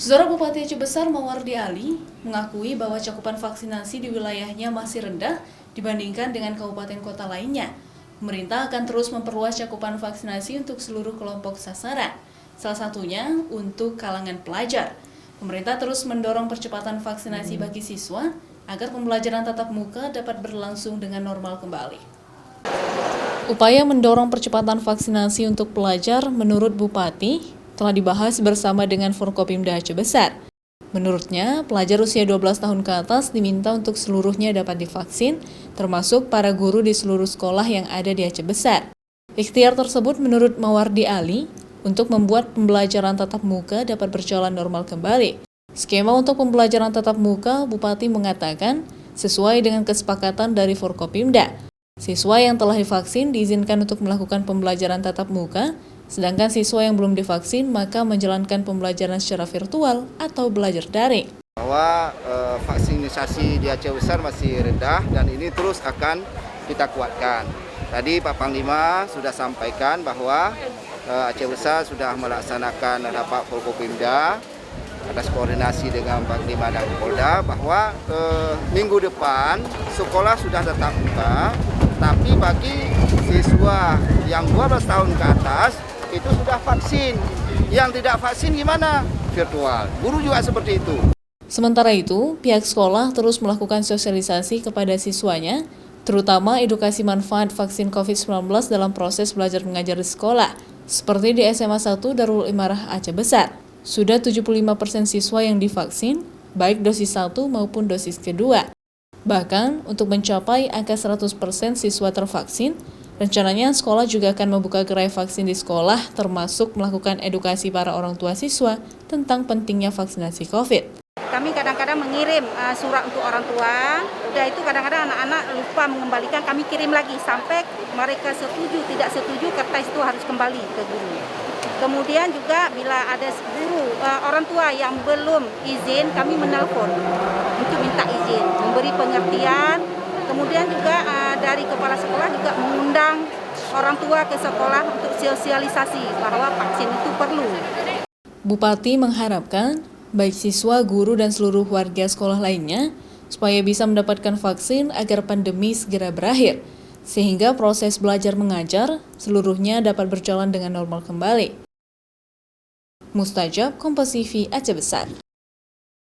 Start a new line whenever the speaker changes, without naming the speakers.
Saudara Bupati Aceh Besar Mawardi Ali mengakui bahwa cakupan vaksinasi di wilayahnya masih rendah dibandingkan dengan kabupaten kota lainnya. Pemerintah akan terus memperluas cakupan vaksinasi untuk seluruh kelompok sasaran, salah satunya untuk kalangan pelajar. Pemerintah terus mendorong percepatan vaksinasi bagi siswa agar pembelajaran tatap muka dapat berlangsung dengan normal kembali. Upaya mendorong percepatan vaksinasi untuk pelajar menurut Bupati telah dibahas bersama dengan Forkopimda Aceh Besar. Menurutnya, pelajar usia 12 tahun ke atas diminta untuk seluruhnya dapat divaksin, termasuk para guru di seluruh sekolah yang ada di Aceh Besar. Ikhtiar tersebut menurut Mawardi Ali untuk membuat pembelajaran tatap muka dapat berjalan normal kembali. Skema untuk pembelajaran tatap muka, Bupati mengatakan sesuai dengan kesepakatan dari Forkopimda. Siswa yang telah divaksin diizinkan untuk melakukan pembelajaran tatap muka, sedangkan siswa yang belum divaksin maka menjalankan pembelajaran secara virtual atau belajar daring.
Bahwa vaksinasi di Aceh Besar masih rendah dan ini terus akan kita kuatkan. Tadi Pak Panglima sudah sampaikan bahwa Aceh Besar sudah melaksanakan rapat Forkopimda atas koordinasi dengan Panglima dan Polda bahwa minggu depan sekolah sudah tetap buka, tapi bagi siswa yang 12 tahun ke atas itu sudah vaksin. Yang tidak vaksin gimana? Virtual. Guru juga seperti itu.
Sementara itu, pihak sekolah terus melakukan sosialisasi kepada siswanya, terutama edukasi manfaat vaksin COVID-19 dalam proses belajar mengajar di sekolah, seperti di SMA 1 Darul Imarah Aceh Besar. Sudah 75% siswa yang divaksin, baik dosis 1 maupun dosis kedua. Bahkan, untuk mencapai angka 100% siswa tervaksin, rencananya sekolah juga akan membuka gerai vaksin di sekolah, termasuk melakukan edukasi para orang tua siswa tentang pentingnya vaksinasi COVID.
Kami kadang-kadang mengirim surat untuk orang tua, udah itu kadang-kadang anak-anak lupa mengembalikan, kami kirim lagi sampai mereka setuju, tidak setuju, kertas itu harus kembali ke guru. Kemudian juga bila ada guru, orang tua yang belum izin, kami menelpon untuk minta izin, memberi pengertian. Kemudian juga dari kepala sekolah juga mengundang orang tua ke sekolah untuk sosialisasi bahwa vaksin itu perlu.
Bupati mengharapkan baik siswa, guru, dan seluruh warga sekolah lainnya supaya bisa mendapatkan vaksin agar pandemi segera berakhir, sehingga proses belajar mengajar seluruhnya dapat berjalan dengan normal kembali. Mustajab, Kompas TV Aceh Besar.